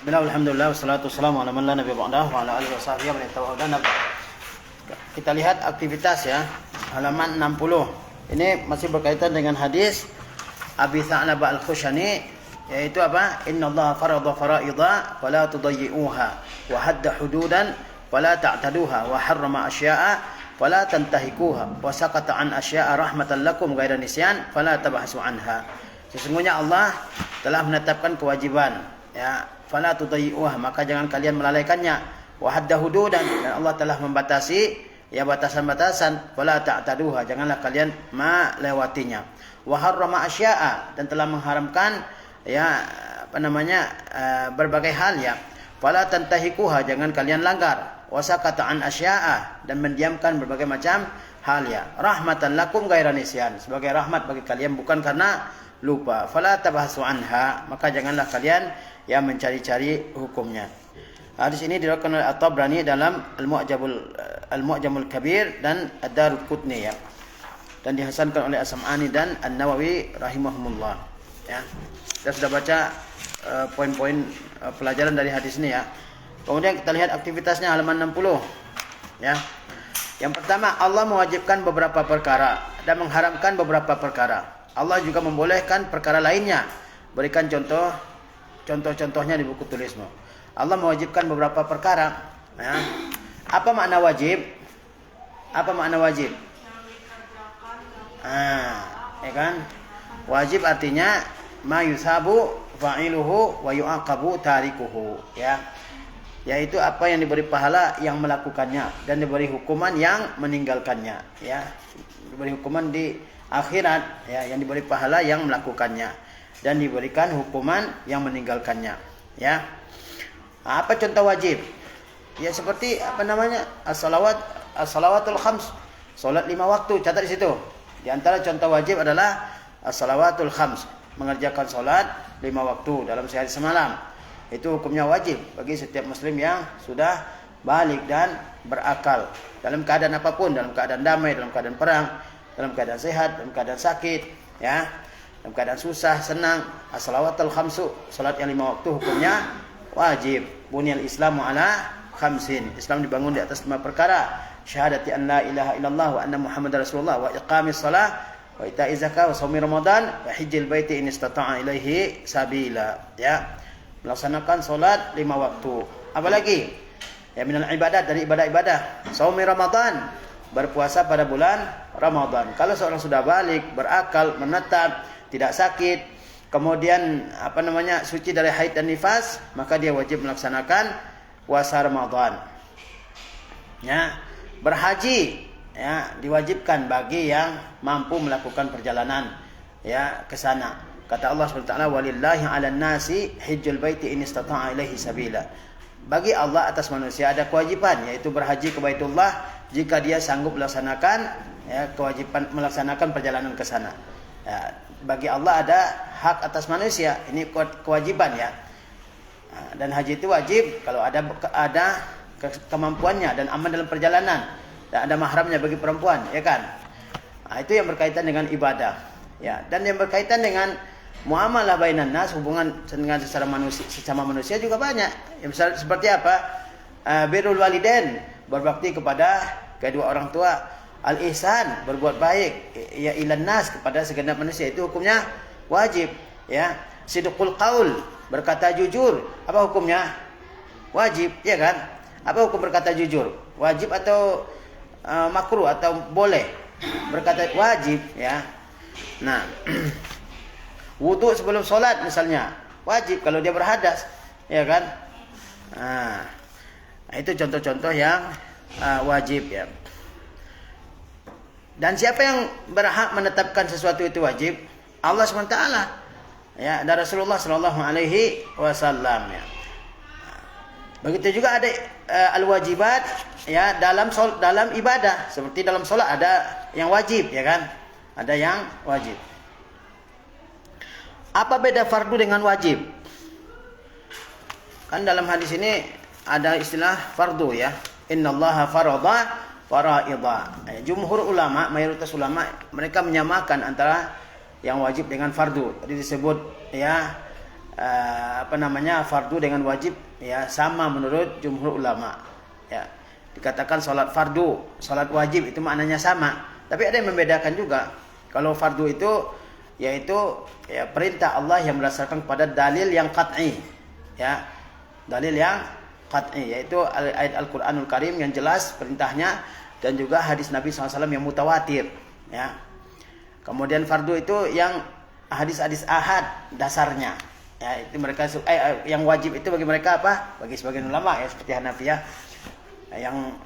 Alhamdulillah wassalatu wassalamu ala man la nabiyya ba'dahu wa ala alihi wasahbihi wa man tabi'ahum. Kita lihat aktivitas ya, halaman 60. Ini masih berkaitan dengan hadis Abi Tha'labah Al-Khushani, yaitu apa? Innallaha farada fara'idha fala tudayyi'uha wa hadda hududan fala ta'taduha wa harrama asya'a fala tantahikuha wa sakata an asya'a rahmatan lakum ghaira nisyan fala tabhasu anha. Sesungguhnya Allah telah menetapkan kewajiban, ya, fala tudayyi'uha, maka jangan kalian melalaikannya. Wa hadda hududan, dan Allah telah membatasi ya batasan-batasan, fala ta'taduha, janganlah kalian melewatinya. Wa harrama asya'a, dan telah mengharamkan ya berbagai hal ya. Fala tantahikuha, jangan kalian langgar. Wa sakata an asya'a, dan mendiamkan berbagai macam hal ya. Rahmatan lakum ghaira nisyan, sebagai rahmat bagi kalian bukan karena lupa. Fala tabhasu anha, maka janganlah kalian yang mencari-cari hukumnya. Hadis ini diriwayatkan oleh At-Tabrani dalam Al-Mu'jamul Kabir dan Ad-Daraqutni ya. Dan dihasankan oleh As-Sam'ani dan An-Nawawi rahimahumullah ya. Kita sudah baca poin-poin pelajaran dari hadis ini ya. Kemudian kita lihat aktivitasnya halaman 60 ya. Yang pertama, Allah mewajibkan beberapa perkara dan mengharamkan beberapa perkara. Allah juga membolehkan perkara lainnya. Berikan contoh-contohnya di buku tulismu. Allah mewajibkan beberapa perkara. Ya. Apa makna wajib? Apa makna wajib? Ya kan? Wajib artinya ma yusabu fa'iluhu wa yu'aqabu tarikuhu. Ya. Yaitu apa yang diberi pahala yang melakukannya dan diberi hukuman yang meninggalkannya. Ya. Diberi hukuman di akhirat ya, yang diberi pahala yang melakukannya dan diberikan hukuman yang meninggalkannya ya. Apa contoh wajib? Ya seperti as-salawatul khams, salat 5 waktu, catat di situ. Di antara contoh wajib adalah as-salawatul khams, mengerjakan salat 5 waktu dalam sehari semalam. Itu hukumnya wajib bagi setiap muslim yang sudah balik dan berakal, dalam keadaan apapun, dalam keadaan damai, dalam keadaan perang, dalam keadaan sehat, dalam keadaan sakit, ya, dalam keadaan susah, senang. As-salawatul khamsu, salat yang 5 waktu hukumnya wajib. Bunyal Islamu ala khamsin. Islam dibangun di atas 5 perkara. Syahadati an la ilaha illallah wa anna Muhammadar Rasulullah wa iqamis shalah wa ita'iz zakah wa shaumi ramadan wa hajjil baiti in istata'a ilaihi sabila. Ya. Melaksanakan salat 5 waktu. Apalagi? Ya, minal ibadat, dari ibadah-ibadah. Shaumi ramadan, berpuasa pada bulan Ramadan. Kalau seorang sudah balik, berakal, menetap, tidak sakit, kemudian suci dari haid dan nifas, maka dia wajib melaksanakan puasa Ramadan. Ya, berhaji ya diwajibkan bagi yang mampu melakukan perjalanan ya ke sana. Kata Allah SWT, walillahi 'alan nasi hajjul baiti in istata'a ilaihi sabila. Bagi Allah atas manusia ada kewajiban, yaitu berhaji ke Baitullah jika dia sanggup melaksanakan ya, kewajiban melaksanakan perjalanan ke sana. Ya, bagi Allah ada hak atas manusia, ini kewajiban ya. Dan haji itu wajib kalau ada kemampuannya dan aman dalam perjalanan dan ada mahramnya bagi perempuan, ya kan? Itu yang berkaitan dengan ibadah. Ya, dan yang berkaitan dengan muamalah bainan nas, hubungan dengan sesama manusia juga banyak. Ya, misalnya seperti apa? Birrul walidain, berbakti kepada kedua orang tua. Al-ihsan, berbuat baik ya ilan nas, kepada segenap manusia, itu hukumnya wajib ya. Sidqul qaul, berkata jujur, apa hukumnya? Wajib, ya kan? Apa hukum berkata jujur? Wajib atau makruh atau boleh? Berkata wajib ya. Nah, wudu sebelum sholat misalnya wajib kalau dia berhadas, ya kan? Nah, itu contoh-contoh yang wajib ya. Dan siapa yang berhak menetapkan sesuatu itu wajib? Allah SWT ya, dan Rasulullah sallallahu alaihi wasallam ya. Begitu juga ada al-wajibat ya dalam ibadah, seperti dalam sholat ada yang wajib, ya kan? Ada yang wajib. Apa beda fardu dengan wajib? Kan dalam hadis ini ada istilah fardu ya. Innallaha farada faraidha. Jumhur ulama, mayoritas ulama, mereka menyamakan antara yang wajib dengan fardu. Tadi disebut ya fardu dengan wajib ya sama menurut jumhur ulama. Ya. Dikatakan salat fardu, salat wajib itu maknanya sama. Tapi ada yang membedakan juga. Kalau fardu itu yaitu ya perintah Allah yang berdasarkan kepada dalil yang qat'i. Ya. Dalil yang qat'i yaitu ayat Al-Qur'anul Karim yang jelas perintahnya dan juga hadis Nabi SAW yang mutawatir, ya. Kemudian fardu itu yang hadis-hadis ahad dasarnya. Ya, itu mereka yang wajib itu bagi mereka apa? Bagi sebagian ulama ya seperti Hanafiyah. Yang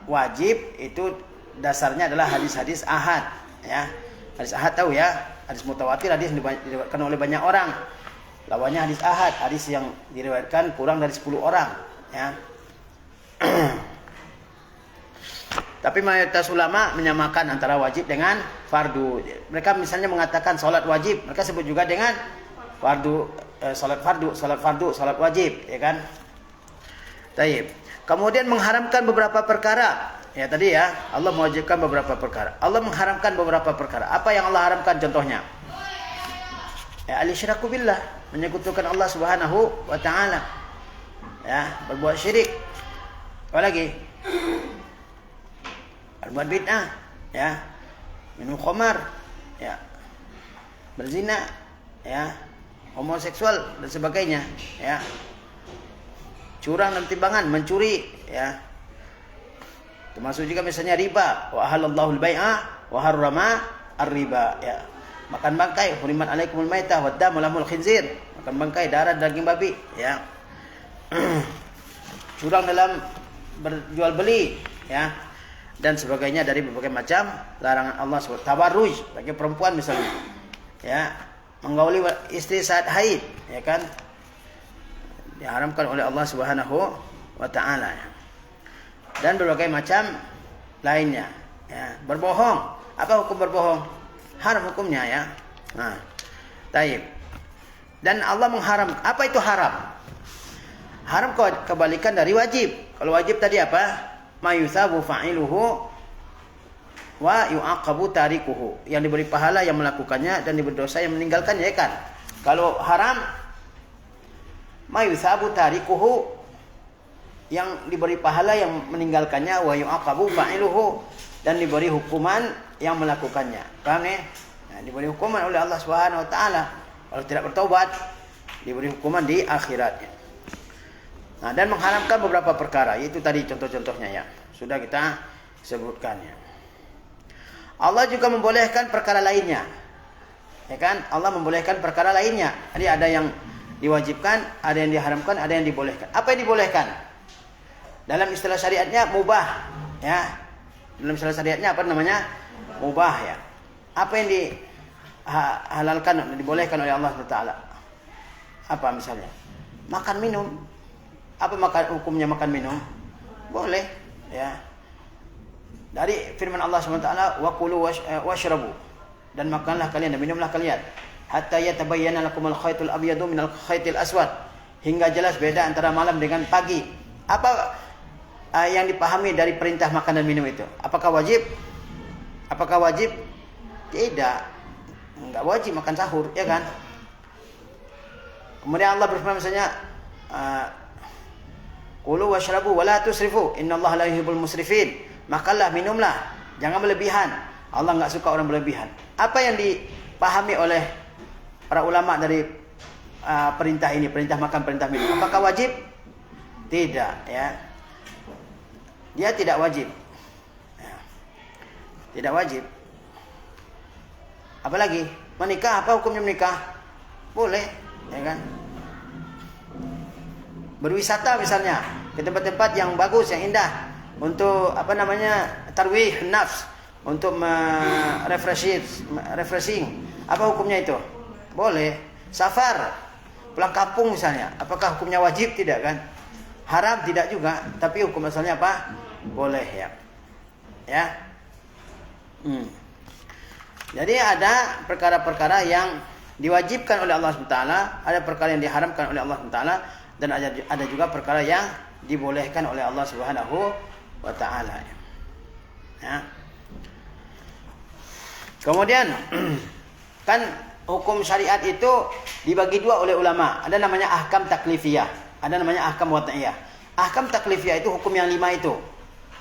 wajib itu dasarnya adalah hadis-hadis ahad, ya. Hadis ahad tahu ya, hadis mutawatir hadis yang diriwayatkan oleh banyak orang. Lawannya hadis ahad, hadis yang diriwayatkan kurang dari 10 orang, ya. Tapi mayoritas ulama menyamakan antara wajib dengan fardu. Mereka misalnya mengatakan salat wajib, mereka sebut juga dengan fardu, salat wajib, ya kan? Taib. Kemudian mengharamkan beberapa perkara. Ya tadi ya, Allah mewajibkan beberapa perkara. Allah mengharamkan beberapa perkara. Apa yang Allah haramkan contohnya? Ya, al-isyraku billah, menyekutukan Allah Subhanahu wa taala. Ya, berbuat syirik. Apa lagi? Berbuat bid'ah, ya. Minum khamar, ya. Berzina, ya. Homoseksual dan sebagainya, ya. Curang dan timbangan, mencuri, ya. Termasuk juga misalnya riba, wa halallahu al-bai'a wa harrama ar-riba, ya. Makan bangkai, hurimat alaikumul maitah wad damu lahmul khinzir. Makan bangkai, darah daging babi, ya. Curang dalam berjual beli, ya. Dan sebagainya dari berbagai macam larangan Allah SWT. Tabarruj bagi perempuan misalnya, ya. Menggauli istri saat haid, ya kan? Diharamkan oleh Allah Subhanahu wa taala. Dan berbagai macam lainnya, ya. Berbohong, apa hukum berbohong? Haram hukumnya, ya. Nah, taib. Dan Allah mengharam, apa itu haram? Haram kebalikan dari wajib. Kalau wajib tadi apa? Ma yusabu fa'iluhu wa yu'aqabu tarikuhu. Yang diberi pahala yang melakukannya dan diberi dosa yang meninggalkannya, ya kan? Kalau haram ma yusabu tarikuhu, yang diberi pahala yang meninggalkannya, wa yu'aqabu fa'iluhu, dan diberi hukuman yang melakukannya. Paham ya? Nah, diberi hukuman oleh Allah Subhanahu wa taala. Kalau tidak bertobat, diberi hukuman di akhiratnya. Nah, dan mengharamkan beberapa perkara, itu tadi contoh-contohnya, ya. Sudah kita sebutkannya. Allah juga membolehkan perkara lainnya. Ya kan? Allah membolehkan perkara lainnya. Jadi ada yang diwajibkan, ada yang diharamkan, ada yang dibolehkan. Apa yang dibolehkan? Dalam istilah syariatnya mubah, ya. Dalam istilah syariatnya apa namanya? Mubah, ya. Apa yang dihalalkan, dibolehkan oleh Allah Taala? Apa misalnya? Makan minum. Apa hukumnya makan minum? Boleh, ya. Dari firman Allah SWT, wa kulu washrabu, dan makanlah kalian dan minumlah kalian hatta yatabayyana lakumul khaytul abyadu minal khaytil aswad, hingga jelas beda antara malam dengan pagi. Apa yang dipahami dari perintah makan dan minum itu? Apakah wajib? Apakah wajib? Tidak. Enggak wajib makan sahur, ya kan? Kemudian Allah berfirman misalnya, qulu washrabu wa la tusrifu innallaha la yuhibbul musrifin. Makanlah, minumlah, jangan berlebihan. Allah enggak suka orang berlebihan. Apa yang dipahami oleh para ulama dari perintah ini, perintah makan, perintah minum? Apakah wajib? Tidak, ya. Dia tidak wajib. Ya. Tidak wajib. Apalagi menikah, apa hukumnya menikah? Boleh, ya kan? Berwisata misalnya ke tempat-tempat yang bagus, yang indah, untuk tarwih nafs, untuk refreshing. Apa hukumnya itu? Boleh. Safar, pulang kampung misalnya, apakah hukumnya wajib? Tidak, kan? Haram tidak juga, tapi hukum asalnya apa? Boleh, ya. Ya. Jadi ada perkara-perkara yang diwajibkan oleh Allah SWT, ada perkara yang diharamkan oleh Allah SWT, dan ada juga perkara yang dibolehkan oleh Allah Subhanahu wa taala. Ya. Kemudian kan hukum syariat itu dibagi dua oleh ulama. Ada namanya ahkam taklifiyah, ada namanya ahkam wad'iyah. Ahkam taklifiyah itu hukum yang 5 itu.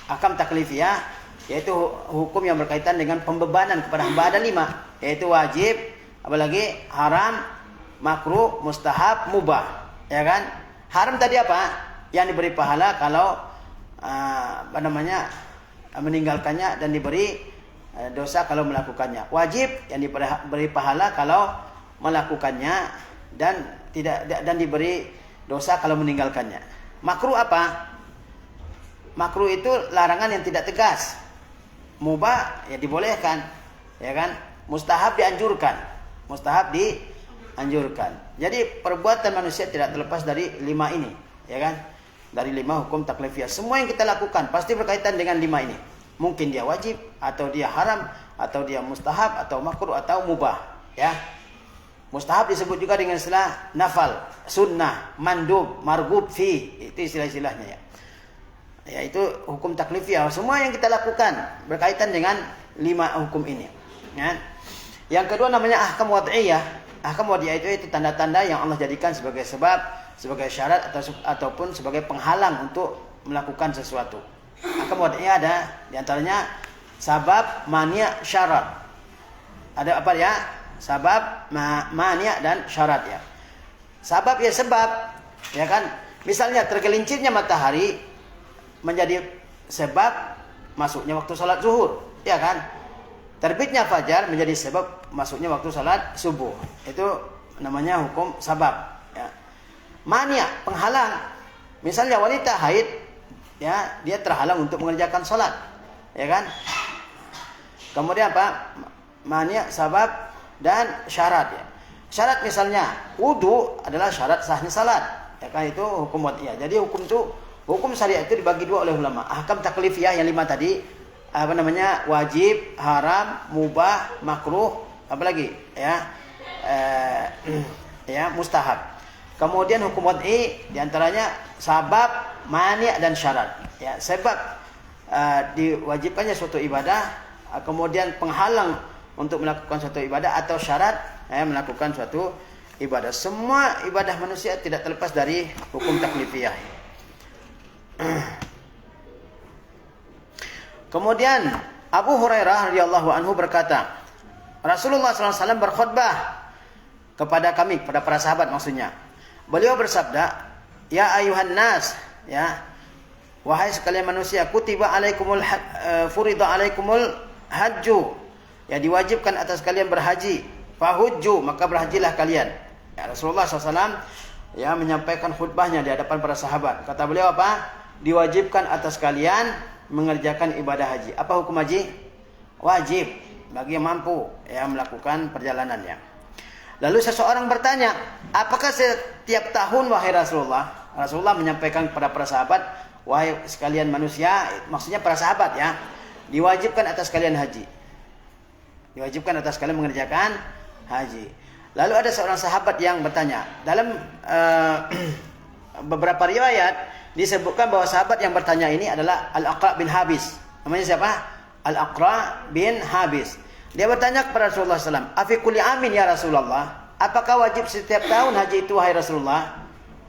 Ahkam taklifiyah yaitu hukum yang berkaitan dengan pembebanan kepada hamba, ada 5, yaitu wajib, apalagi haram, makruh, mustahab, mubah, ya kan? Haram tadi apa? Yang diberi pahala kalau meninggalkannya dan diberi dosa kalau melakukannya. Wajib yang diberi pahala kalau melakukannya dan diberi dosa kalau meninggalkannya. Makruh apa? Makruh itu larangan yang tidak tegas. Mubah ya dibolehkan, ya kan? Mustahab dianjurkan. Mustahab dianjurkan. Jadi perbuatan manusia tidak terlepas dari 5 ini, ya kan? Dari 5 hukum taklifiyah. Semua yang kita lakukan pasti berkaitan dengan 5 ini. Mungkin dia wajib, atau dia haram, atau dia mustahab, atau makruh, atau mubah, ya. Mustahab disebut juga dengan istilah nafal, sunnah, mandub, marghub fi. Itu istilah-istilahnya, ya. Yaitu hukum taklifiyah. Semua yang kita lakukan berkaitan dengan 5 hukum ini, ya. Yang kedua namanya ahkam wad'iyah. Ahkam wad'iyah itu tanda-tanda yang Allah jadikan sebagai sebab, sebagai syarat ataupun sebagai penghalang untuk melakukan sesuatu. Ahkam wad'iyah ada diantaranya sabab, mani', syarat. Ada apa ya? Sabab, mani' dan syarat, ya. Sabab ya sebab, ya kan? Misalnya tergelincirnya matahari menjadi sebab masuknya waktu salat zuhur, ya kan? Terbitnya fajar menjadi sebab masuknya waktu salat subuh. Itu namanya hukum sabab, ya. Mani', penghalang. Misalnya wanita haid, ya, dia terhalang untuk mengerjakan salat, ya kan? Kemudian apa? Mani', sabab dan syarat, ya. Syarat misalnya wudu adalah syarat sahnya salat, ya kan? Itu hukum wad'iyah. Jadi hukum syariat itu dibagi 2 oleh ulama. Ahkam taklifiyah yang 5 tadi, wajib, haram, mubah, makruh, apalagi, ya, ya, mustahab. Kemudian hukum wad'i diantaranya sabab, mani' dan syarat, ya. Sebab diwajibkannya suatu ibadah, kemudian penghalang untuk melakukan suatu ibadah, atau syarat melakukan suatu ibadah. Semua ibadah manusia tidak terlepas dari hukum taklifiyah. Kemudian Abu Hurairah radhiyallahu anhu berkata, Rasulullah SAW berkhutbah kepada kami, kepada para sahabat maksudnya. Beliau bersabda, ya ayuhan nas, ya, wahai sekalian manusia, kutiba alaikumul furida alaikumul hajju, ya, diwajibkan atas kalian berhaji, fahujju, maka berhajilah kalian. Ya, Rasulullah SAW ya menyampaikan khutbahnya di hadapan para sahabat. Kata beliau apa? Diwajibkan atas kalian mengerjakan ibadah haji. Apa hukum haji? Wajib bagi yang mampu, ya, melakukan perjalanannya. Lalu seseorang bertanya, apakah setiap tahun wahai Rasulullah? Rasulullah menyampaikan kepada para sahabat, wahai sekalian manusia, maksudnya para sahabat, ya, diwajibkan atas kalian haji. Diwajibkan atas kalian mengerjakan haji. Lalu ada seorang sahabat yang bertanya. Dalam beberapa riwayat disebutkan bahwa sahabat yang bertanya ini adalah Al-Aqra bin Habis. Namanya siapa? Al-Aqra bin Habis. Dia bertanya kepada Rasulullah SAW, afi kulli amin ya Rasulullah, apakah wajib setiap tahun haji itu wahai Rasulullah?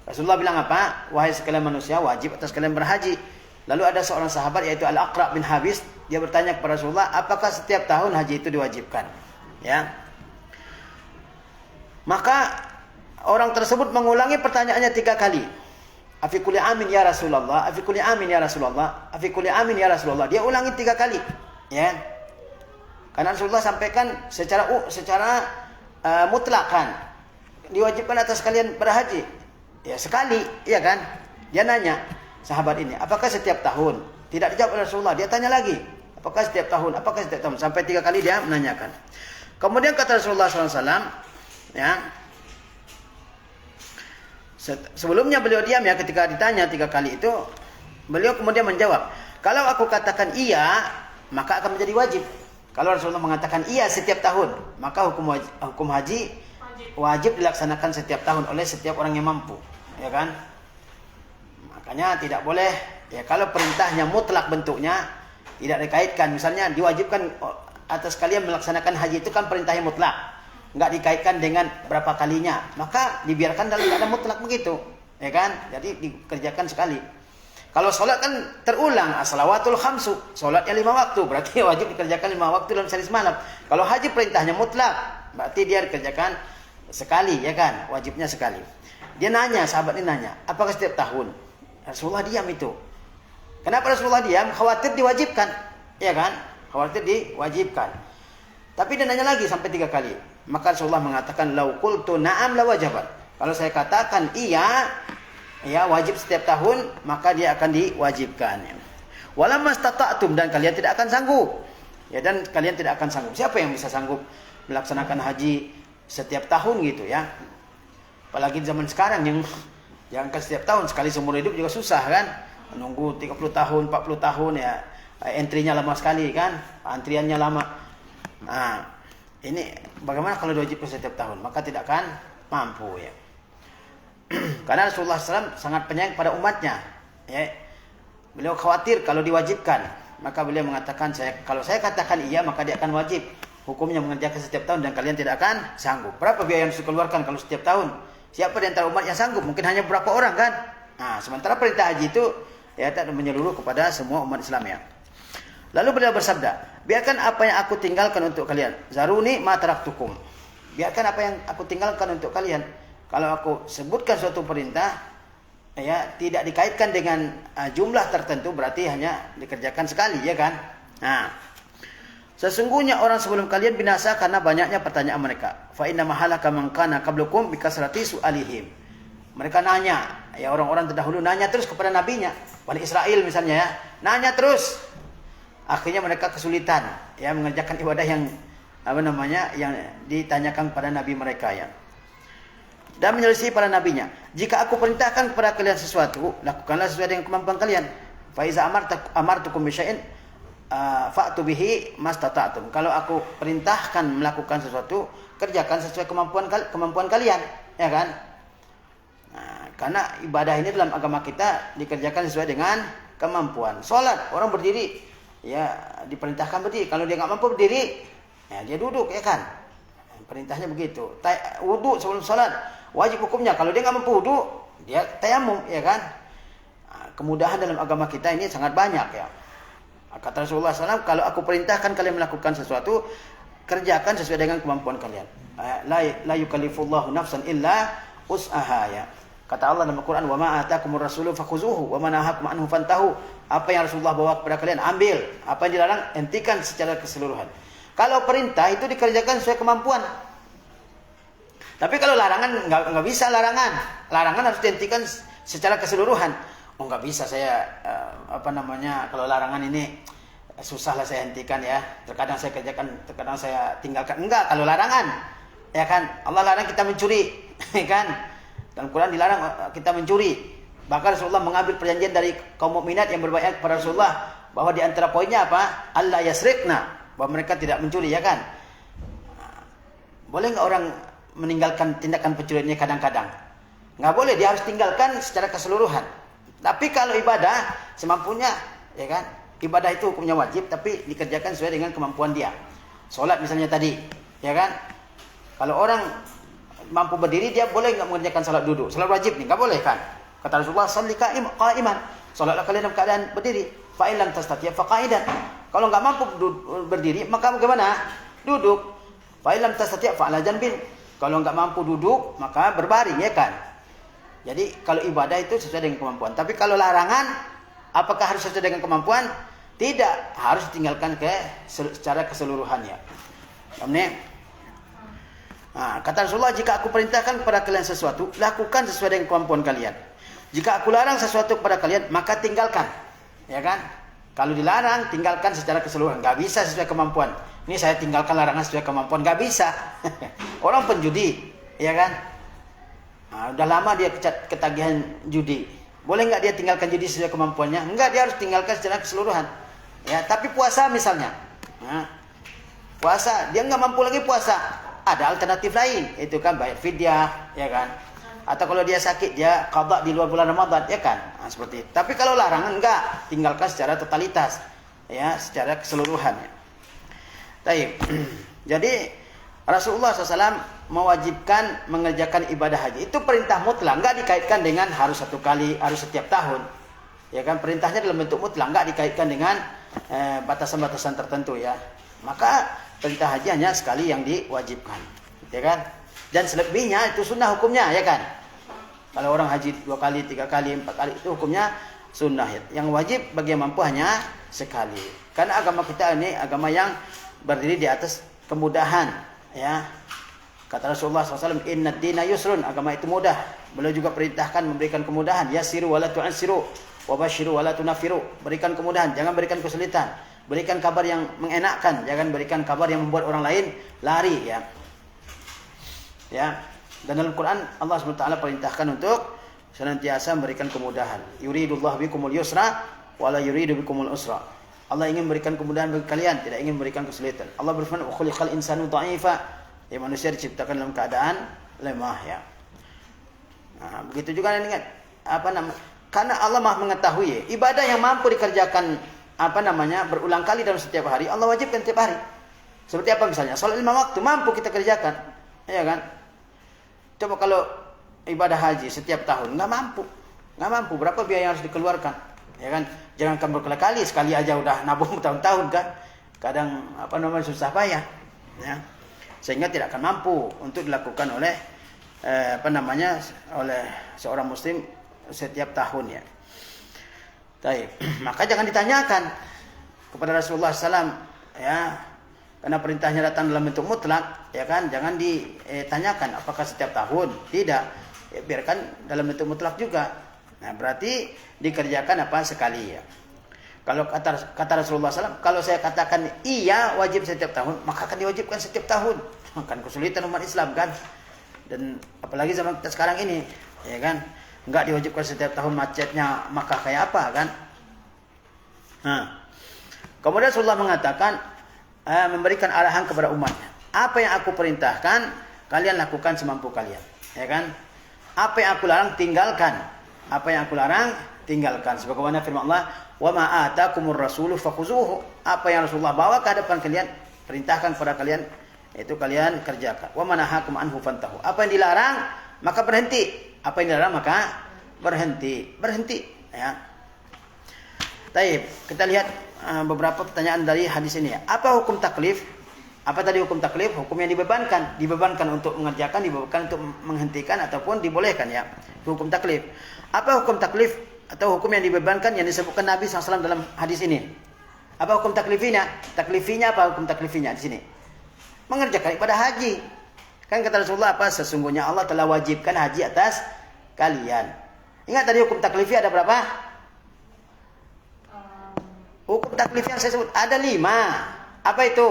Rasulullah bilang apa? Wahai sekalian manusia, wajib atas kalian berhaji. Lalu ada seorang sahabat yaitu Al-Aqra bin Habis, dia bertanya kepada Rasulullah, apakah setiap tahun haji itu diwajibkan? Ya. Maka orang tersebut mengulangi pertanyaannya 3 kali. Afi kulli amin ya Rasulullah, afi kulli amin ya Rasulullah, afi kulli amin ya Rasulullah. Dia ulangi 3 kali, ya. Karena Rasulullah sampaikan secara mutlakan, diwajibkan atas kalian berhaji. Ya, sekali, ya kan? Dia nanya sahabat ini, apakah setiap tahun? Tidak dijawab oleh Rasulullah. Dia tanya lagi, apakah setiap tahun? Apakah setiap tahun? Sampai 3 kali dia menanyakan. Kemudian kata Rasulullah SAW, ya. Sebelumnya beliau diam, ya, ketika ditanya 3 kali itu, beliau kemudian menjawab, kalau aku katakan iya, maka akan menjadi wajib. Kalau Rasulullah mengatakan iya setiap tahun, maka hukum haji wajib dilaksanakan setiap tahun oleh setiap orang yang mampu, ya kan? Makanya tidak boleh, ya, kalau perintahnya mutlak bentuknya tidak dikaitkan. Misalnya diwajibkan atas kalian melaksanakan haji, itu kan perintahnya mutlak. nggak dikaitkan dengan berapa kalinya, maka dibiarkan dalam keadaan mutlak begitu, ya kan? Jadi dikerjakan sekali. Kalau sholat kan terulang, as-salawatul khamsu, sholatnya 5 waktu, berarti wajib dikerjakan 5 waktu dalam sehari semalam. Kalau haji perintahnya mutlak, berarti dia dikerjakan sekali, ya kan? Wajibnya sekali. Dia nanya, sahabat ini nanya, apakah setiap tahun? Rasulullah diam itu. Kenapa Rasulullah diam? Khawatir diwajibkan, ya kan? Khawatir diwajibkan. Tapi dia nanya lagi sampai 3 kali. Maka Rasulullah mengatakan, lau qultu na'am la wajabat. Kalau saya katakan iya, ya wajib setiap tahun, maka dia akan diwajibkan. Walamma stata'tum, dan kalian tidak akan sanggup. Ya, dan kalian tidak akan sanggup. Siapa yang bisa sanggup melaksanakan haji setiap tahun gitu ya? Apalagi zaman sekarang yang setiap tahun, sekali seumur hidup juga susah kan? Menunggu 30 tahun, 40 tahun ya. Entry-nya lama sekali kan? Antriannya lama. Nah, ini bagaimana kalau diwajibkan setiap tahun? Maka tidak akan mampu ya. Karena Rasulullah SAW sangat penyayang pada umatnya. Ya. Beliau khawatir kalau diwajibkan. Maka beliau mengatakan, kalau saya katakan iya, maka dia akan wajib. Hukumnya mengerjakan setiap tahun dan kalian tidak akan sanggup. Berapa biaya yang harus dikeluarkan kalau setiap tahun? Siapa di antara umat yang sanggup? Mungkin hanya beberapa orang kan? Nah, sementara perintah haji itu ya tak menyeluruh kepada semua umat Islam ya. Lalu beliau bersabda, biarkan apa yang aku tinggalkan untuk kalian. Zaruni ma taraktukum. Biarkan apa yang aku tinggalkan untuk kalian. Kalau aku sebutkan suatu perintah, ya tidak dikaitkan dengan jumlah tertentu, berarti hanya dikerjakan sekali, ya kan? Nah, sesungguhnya orang sebelum kalian binasa karena banyaknya pertanyaan mereka. Fa inna mahalaka man kana qablukum bikasrati su'alihim. Mereka nanya, ya orang-orang terdahulu nanya terus kepada nabinya. Bani Israel misalnya ya, nanya terus. Akhirnya mereka kesulitan ya mengerjakan ibadah yang yang ditanyakan kepada nabi mereka ya. Dan menyelisih para nabinya. Jika aku perintahkan kepada kalian sesuatu, lakukanlah sesuai dengan kemampuan kalian. Fa iza amartukum bi syai'in fa'tu bihi mastata'tum. Kalau aku perintahkan melakukan sesuatu, kerjakan sesuai kemampuan kalian, ya kan? Nah, karena ibadah ini dalam agama kita dikerjakan sesuai dengan kemampuan. Salat, orang berdiri, ya diperintahkan berdiri. Kalau dia nggak mampu berdiri, ya dia duduk, ya kan? Perintahnya begitu. Wudu sebelum salat wajib hukumnya. Kalau dia nggak mampu wudu, dia tayamum, ya kan? Nah, kemudahan dalam agama kita ini sangat banyak ya. Kata Rasulullah SAW, kalau aku perintahkan kalian melakukan sesuatu, kerjakan sesuai dengan kemampuan kalian. La yukallifullahu nafsan illa us'aha ya. Kata Allah dalam Al-Quran, wa ma atakumur rasulu fakhuzuhu wa ma nahakum anhu fantahu. Apa yang Rasulullah bawa kepada kalian, ambil. Apa yang dilarang, hentikan secara keseluruhan. Kalau perintah itu dikerjakan sesuai kemampuan. Tapi kalau larangan nggak bisa larangan. Larangan harus dihentikan secara keseluruhan. Oh nggak bisa saya kalau larangan ini susah lah saya hentikan ya. Terkadang saya kerjakan, terkadang saya tinggalkan. Enggak, kalau larangan, ya kan? Allah larang kita mencuri, ya kan? Dalam Quran dilarang kita mencuri. Bahkan Rasulullah mengambil perjanjian dari kaum mukminat yang berbaiat kepada Rasulullah bahwa di antara poinnya apa? Allah yasrikna, bahwa mereka tidak mencuri, ya kan? Boleh nggak orang meninggalkan tindakan pencuriannya kadang-kadang? Nggak boleh, dia harus tinggalkan secara keseluruhan. Tapi kalau ibadah semampunya, ya kan? Ibadah itu hukumnya wajib, tapi dikerjakan sesuai dengan kemampuan dia. Sholat misalnya tadi, ya kan? Kalau orang mampu berdiri, dia boleh nggak mengerjakan sholat duduk? Sholat wajib nih, nggak boleh kan? Kata Rasulullah, "Shalli qa'iman." Sholatlah kalian dalam keadaan berdiri. Fa in lam tastati' fa qa'idan. Kalau nggak mampu berdiri, maka bagaimana? Duduk. Fa in lam tastati' fa 'ala janbin. Kalau nggak mampu duduk, maka berbaring, ya kan? Jadi kalau ibadah itu sesuai dengan kemampuan. Tapi kalau larangan, apakah harus sesuai dengan kemampuan? Tidak, harus ditinggalkan secara keseluruhannya. Nah, kata Rasulullah, jika aku perintahkan kepada kalian sesuatu, lakukan sesuai dengan kemampuan kalian. Jika aku larang sesuatu kepada kalian, maka tinggalkan, ya kan? Kalau dilarang, tinggalkan secara keseluruhan. Gak bisa sesuai kemampuan. Ini saya tinggalkan larangan sesuai kemampuan, gak bisa. Orang penjudi, ya kan? Nah, udah lama dia ketagihan judi. Boleh nggak dia tinggalkan judi sesuai kemampuannya? Enggak, dia harus tinggalkan secara keseluruhan. Ya, tapi puasa misalnya. Nah, puasa, dia nggak mampu lagi puasa. Ada alternatif lain, itu kan bayar fidyah, ya kan? Atau kalau dia sakit, dia qada di luar bulan Ramadan, ya kan? Nah, seperti itu. Tapi kalau larangan enggak, tinggalkan secara totalitas, ya, secara keseluruhan. Ya. Baik. Jadi Rasulullah SAW mewajibkan mengerjakan ibadah haji. Itu perintah mutlak, enggak dikaitkan dengan harus satu kali, harus setiap tahun. Ya kan, perintahnya dalam bentuk mutlak, enggak dikaitkan dengan batasan-batasan tertentu ya. Maka perintah haji hanya sekali yang diwajibkan, ya kan? Dan selebihnya itu sunnah hukumnya, ya kan? Kalau orang haji 2 kali, 3 kali, 4 kali itu hukumnya sunnah. Yang wajib bagi yang mampu hanya sekali. Karena agama kita ini agama yang berdiri di atas kemudahan. Ya, kata Rasulullah SAW, Inna dina yusrun, agama itu mudah. Beliau juga perintahkan memberikan kemudahan. Yasiru wala tu'ansiru, wabashiru wala tunafiru. Berikan kemudahan, jangan berikan kesulitan. Berikan kabar yang mengenakkan, jangan berikan kabar yang membuat orang lain lari. Ya. Dan dalam Quran Allah SWT perintahkan untuk senantiasa memberikan kemudahan. Yuridullah bikumul yusra, wala yuridu bikumul usra. Allah ingin memberikan kemudahan bagi kalian, tidak ingin memberikan kesulitan. Allah berfirman, "Khuliqal insanu dha'ifa." Ya, manusia diciptakan dalam keadaan lemah, ya. Nah, begitu juga ingat karena Allah Maha mengetahui ya, ibadah yang mampu dikerjakan berulang kali dalam setiap hari, Allah wajibkan setiap hari. Seperti apa misalnya? Salat 5 waktu mampu kita kerjakan. Ya kan? Coba kalau ibadah haji setiap tahun enggak mampu. Berapa biaya yang harus dikeluarkan? Ya kan? Jangankan berkali-kali, sekali aja udah nabung tahun-tahun kan. Kadang susah payah, ya. Sehingga tidak akan mampu untuk dilakukan oleh oleh seorang muslim setiap tahun, ya. Baik. Maka jangan ditanyakan kepada Rasulullah SAW, ya. Karena perintahnya datang dalam bentuk mutlak, ya kan? Jangan ditanyakan apakah setiap tahun. Tidak. Ya, biarkan dalam bentuk mutlak juga. Nah, berarti dikerjakan sekali, ya. Kalau kata Rasulullah SAW, kalau saya katakan iya wajib setiap tahun, maka akan diwajibkan setiap tahun. Kan kesulitan umat Islam kan. Dan apalagi zaman kita sekarang ini, ya kan? Enggak diwajibkan setiap tahun, macetnya maka kayak apa kan? Nah, kemudian Rasulullah mengatakan memberikan arahan kepada umatnya. Apa yang aku perintahkan, kalian lakukan semampu kalian, ya kan? Apa yang aku larang, tinggalkan. Apa yang aku larang, tinggalkan. Sebagaimana firman Allah, "Wa ma atakumur rasulu fakhuzuhu." Apa yang Rasulullah bawa ke hadapan kalian, perintahkan kepada kalian, itu kalian kerjakan. Wa manahakum anhu fantahu. Apa yang dilarang, maka berhenti. Apa yang dilarang, maka berhenti. Berhenti, ya. Baik, kita lihat beberapa pertanyaan dari hadis ini, ya. Apa hukum taklif? Apa tadi hukum taklif? Hukum yang dibebankan. Dibebankan untuk mengerjakan, dibebankan untuk menghentikan ataupun dibolehkan, ya. Hukum taklif. Apa hukum taklif atau hukum yang dibebankan yang disebutkan Nabi SAW dalam hadis ini? Apa hukum taklifinya? Taklifinya apa hukum taklifinya di sini? Mengerjakan ibadah haji. Kan kata Rasulullah apa? Sesungguhnya Allah telah wajibkan haji atas kalian. Ingat tadi hukum taklifi ada berapa? Hukum taklif yang saya sebut ada 5. Apa itu?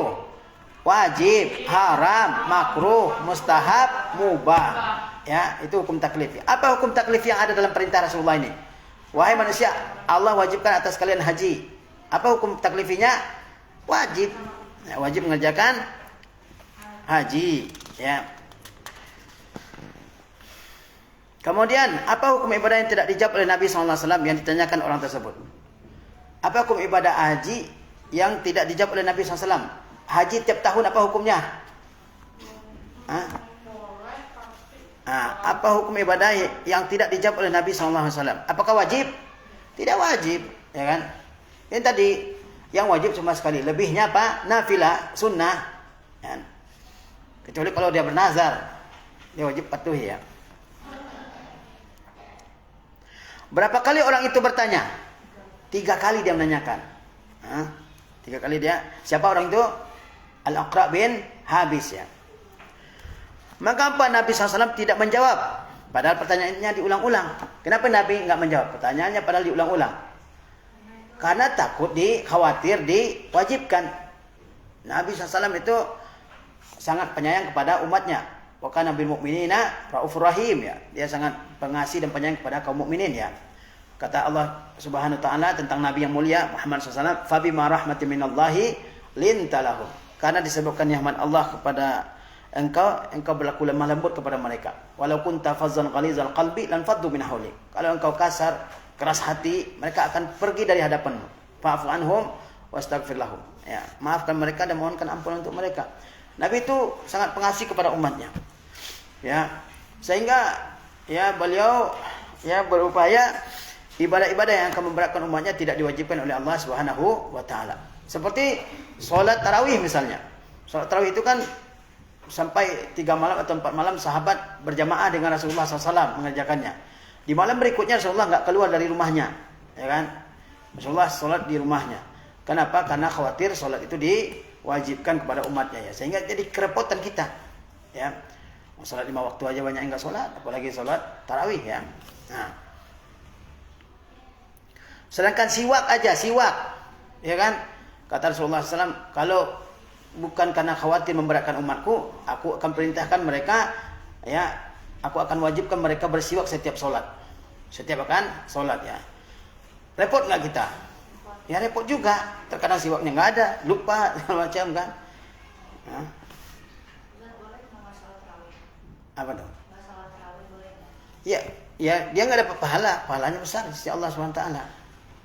Wajib, haram, makruh, mustahab, mubah. Ya, itu hukum taklif. Apa hukum taklif yang ada dalam perintah Rasulullah ini? Wahai manusia, Allah wajibkan atas kalian haji. Apa hukum taklifinya? Wajib. Ya, wajib mengerjakan haji, ya. Kemudian, apa hukum ibadah yang tidak dijawab oleh Nabi SAW yang ditanyakan orang tersebut? Apa hukum ibadah haji yang tidak dijawab oleh Nabi SAW? Haji tiap tahun apa hukumnya? Apa hukum ibadah yang tidak dijawab oleh Nabi SAW? Apakah wajib? Tidak wajib, ya kan? Yang tadi, yang wajib cuma sekali. Lebihnya apa? Nafilah, sunnah. Ya. Kecuali kalau dia bernazar, dia wajib patuhi, ya. Berapa kali orang itu bertanya? 3 kali dia menanyakan. 3 kali dia. Siapa orang itu? Al-Aqra' bin Habis, ya. Maka apa Nabi SAW tidak menjawab? Padahal pertanyaannya diulang-ulang. Kenapa Nabi enggak menjawab? Pertanyaannya padahal diulang-ulang. Karena takut khawatir diwajibkan. Nabi SAW itu sangat penyayang kepada umatnya. Wa kana bil mu'minina raufur rahim, ya. Dia sangat pengasih dan penyayang kepada kaum mukminin, ya. Kata Allah Subhanahu wa taala tentang Nabi yang mulia Muhammad SAW, "Fa bima rahmatin minallahi lintalahum." Karena disebutkan rahmat Allah kepada engkau berlaku lemah lembut kepada mereka. Walau kunta fazzan ghalizal qalbi lan faddu min hawlik. Kalau engkau kasar, keras hati, mereka akan pergi dari hadapanmu. Fa'fu anhum wastaghfir lahum. Ya, maafkan mereka dan mohonkan ampun untuk mereka. Nabi itu sangat pengasih kepada umatnya. Ya. Sehingga ya beliau ya berupaya ibadah-ibadah yang akan memberatkan umatnya tidak diwajibkan oleh Allah Subhanahu wa taala. Seperti salat tarawih misalnya. Salat tarawih itu kan sampai 3 malam atau 4 malam sahabat berjamaah dengan Rasulullah SAW mengerjakannya. Di malam berikutnya Rasulullah nggak keluar dari rumahnya, ya kan? Rasulullah sholat di rumahnya. Kenapa? Karena khawatir sholat itu diwajibkan kepada umatnya ya. Sehingga jadi kerepotan kita, ya. Sholat 5 waktu aja banyak yang nggak sholat, apalagi sholat tarawih ya. Nah. Sedangkan siwak aja, ya kan? Kata Rasulullah SAW, kalau bukan karena khawatir memberatkan umatku, aku akan perintahkan mereka, ya, aku akan wajibkan mereka bersiwak setiap sholat. Setiap akan sholat ya. Repot nggak kita? Ya repot juga. Terkadang siwaknya nggak ada, lupa segala macam kan. Nah. Apa dong? Ya, ya dia nggak dapat pahalanya besar di sisi Allah SWT.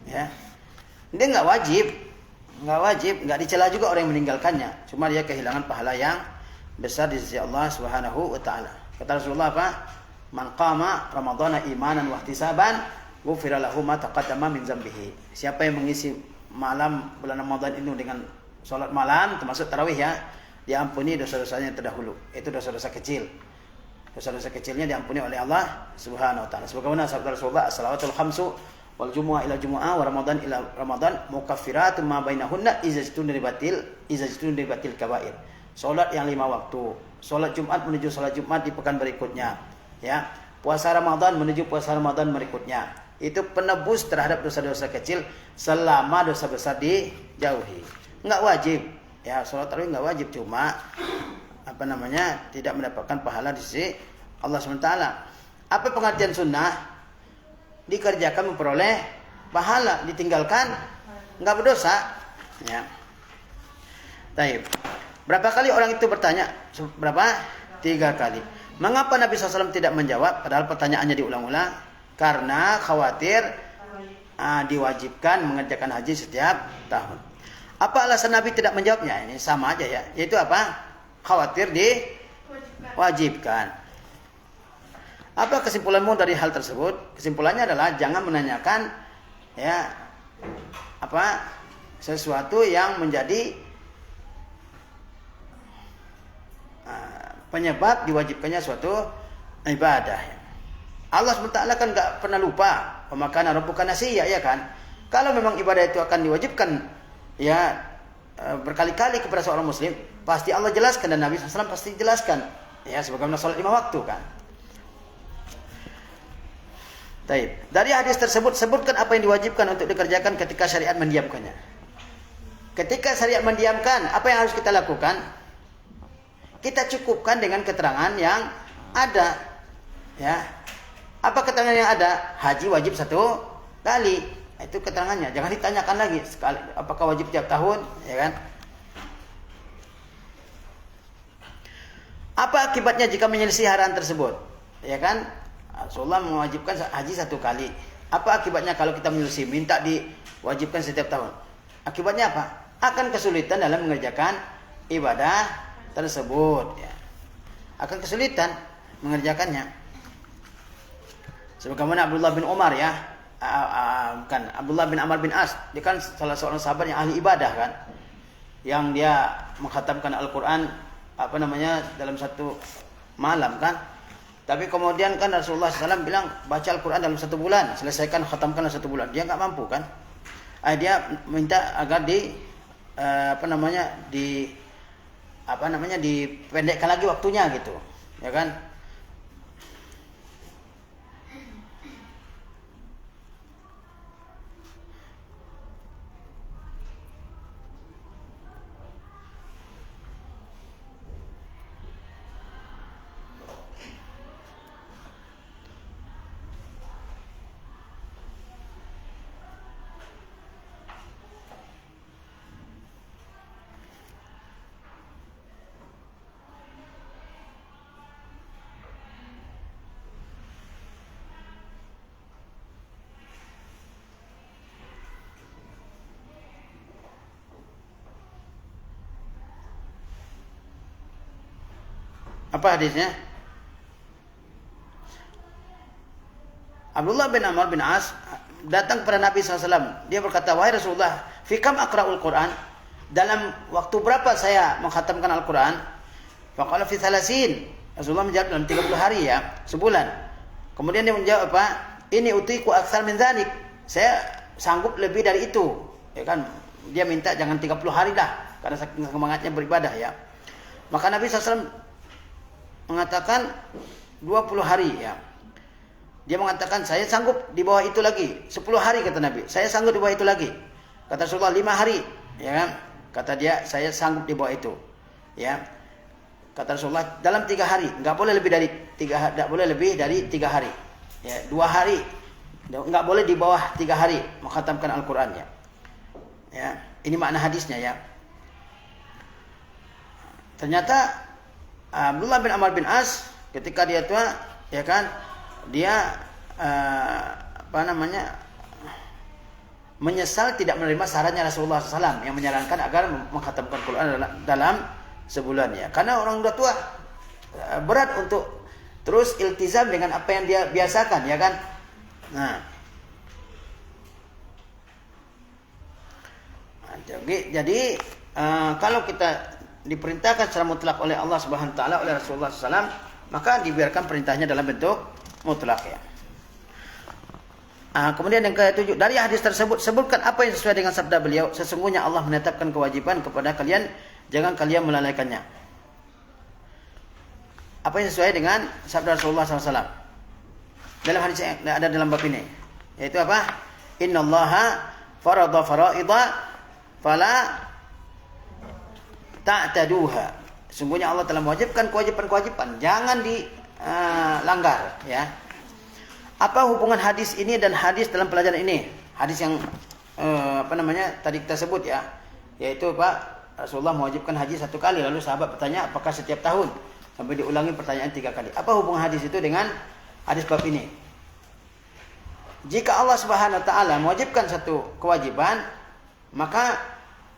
Ya, dia nggak wajib, nggak dicela juga orang yang meninggalkannya. Cuma dia kehilangan pahala yang besar di sisi Allah Subhanahu wa taala. Kata Rasulullah apa? Man qama ramadhana imanan wa ihtisaban ghufira lahu ma taqaddama min dzambihi. Siapa yang mengisi malam bulan Ramadan ini dengan salat malam termasuk tarawih ya, diampuni dosa-dosanya yang terdahulu. Itu dosa-dosa kecil. Dosa-dosa kecilnya diampuni oleh Allah Subhanahu wa taala. Sebagaimana sabda Rasulullah, as-salawatul khamsu wal jumu'ah ila jumu'ah wa ramadan ila ramadan mukaffiratun ma bainahunna idza batil kabair. Salat yang 5 waktu, salat Jumat menuju salat Jumat di pekan berikutnya, ya. Puasa Ramadan menuju puasa Ramadan berikutnya. Itu penebus terhadap dosa-dosa kecil selama dosa besar dijauhi. Enggak wajib, ya, salat tarawih enggak wajib, cuma tidak mendapatkan pahala di sisi Allah SWT. Apa pengertian sunnah? Dikerjakan memperoleh pahala, ditinggalkan enggak berdosa, ya. Taib. Berapa kali orang itu bertanya? Berapa? 3 kali. Mengapa Nabi SAW tidak menjawab? Padahal pertanyaannya diulang-ulang. Karena khawatir diwajibkan mengerjakan haji setiap tahun. Apa alasan Nabi tidak menjawabnya? Ini sama aja ya. Yaitu apa? Khawatir diwajibkan. Apa kesimpulanmu dari hal tersebut? Kesimpulannya adalah jangan menanyakan ya sesuatu yang menjadi penyebab diwajibkannya suatu ibadah. Allah SWT kan nggak pernah lupa. Pemakana rabbuka nasiya, ya kan? Kalau memang ibadah itu akan diwajibkan ya berkali-kali kepada seorang muslim, pasti Allah jelaskan dan Nabi SAW pasti jelaskan. Ya, sebagaimana salat 5 waktu kan. Taib. Dari hadis tersebut sebutkan apa yang diwajibkan untuk dikerjakan ketika syariat mendiamkannya. Ketika syariat mendiamkan, apa yang harus kita lakukan? Kita cukupkan dengan keterangan yang ada. Ya. Apa keterangan yang ada? Haji wajib 1 kali. Itu keterangannya. Jangan ditanyakan lagi sekali apakah wajib tiap tahun, ya kan? Apa akibatnya jika menyelisih arahan tersebut? Ya kan? Rasulullah mewajibkan haji 1 kali. Apa akibatnya kalau kita menyelisih, minta diwajibkan setiap tahun? Akibatnya apa? Akan kesulitan dalam mengerjakan ibadah tersebut, ya. Akan kesulitan mengerjakannya. Sebagaimana Abdullah bin Umar ya, Abdullah bin Amr bin As, dia kan salah seorang sahabat yang ahli ibadah kan, yang dia mengkhatamkan Al-Quran dalam 1 malam kan. Tapi kemudian kan Rasulullah SAW bilang baca Al-Quran dalam 1 bulan, selesaikan khatamkan dalam 1 bulan. Dia nggak mampu kan. Dia minta agar dipendekkan lagi waktunya gitu, ya kan? Apa hadisnya? Abdullah bin Amr bin As datang kepada Nabi SAW. Dia berkata, wahai Rasulullah, fikam akra'ul Quran? Dalam waktu berapa saya mengkhatamkan Al-Quran? Faqala fi thalasin. Rasulullah menjawab dalam 30 hari ya, sebulan. Kemudian dia menjawab apa? Ini utiku aktsar min dzalik. Saya sanggup lebih dari itu. Ya kan? Dia minta jangan 30 hari dah karena saking semangatnya beribadah ya. Maka Nabi SAW mengatakan 20 hari ya. Dia mengatakan saya sanggup di bawah itu lagi. 10 hari kata Nabi. Saya sanggup di bawah itu lagi. Kata Rasulullah 5 hari, ya kan? Kata dia saya sanggup di bawah itu. Ya. Kata Rasulullah dalam 3 hari, enggak boleh lebih dari 3 hari. Ya, 2 hari. Enggak boleh di bawah 3 hari mengkhatamkan Al-Qur'an ya. Ya, ini makna hadisnya ya. Ternyata Abdullah bin Amr bin As ketika dia tua, ya kan? Dia menyesal tidak menerima sarannya Rasulullah SAW yang menyarankan agar mengkhatamkan Quran dalam sebulan ya. Karena orang udah tua berat untuk terus iltizam dengan apa yang dia biasakan ya kan. Nah, jadi kalau kita diperintahkan secara mutlak oleh Allah Subhanahu wa taala oleh Rasulullah SAW, maka dibiarkan perintahnya dalam bentuk mutlak ya. Kemudian yang ke-7, dari hadis tersebut sebutkan apa yang sesuai dengan sabda beliau, sesungguhnya Allah menetapkan kewajiban kepada kalian, jangan kalian melalaikannya. Apa yang sesuai dengan sabda Rasulullah SAW dalam hadis yang ada dalam bab ini, yaitu apa? Innallaha farada faraida fala ta'taduha. Sungguhnya Allah telah mewajibkan kewajiban-kewajiban, jangan dilanggar ya. Apa hubungan hadis ini dan hadis dalam pelajaran ini? Hadis yang tadi kita sebut ya, yaitu Pak Rasulullah mewajibkan haji 1 kali, lalu sahabat bertanya apakah setiap tahun, sampai diulangi pertanyaan 3 kali. Apa hubungan hadis itu dengan hadis bab ini? Jika Allah Subhanahu wa taala mewajibkan satu kewajiban, maka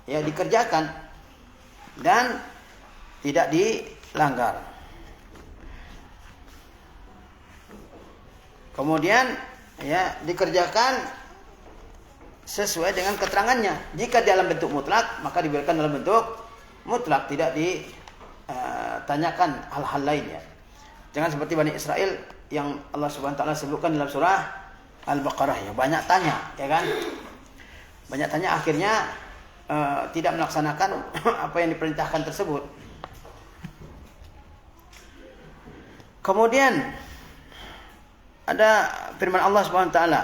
ya dikerjakan dan tidak dilanggar. Kemudian ya dikerjakan sesuai dengan keterangannya. Jika dalam bentuk mutlak, maka dibiarkan dalam bentuk mutlak, tidak ditanyakan hal-hal lainnya. Jangan seperti Bani Israel yang Allah Subhanahu wa taala sebutkan dalam surah Al-Baqarah ya, banyak tanya, ya kan? Banyak tanya, akhirnya tidak melaksanakan apa yang diperintahkan tersebut. Kemudian ada firman Allah Subhanahu wa taala,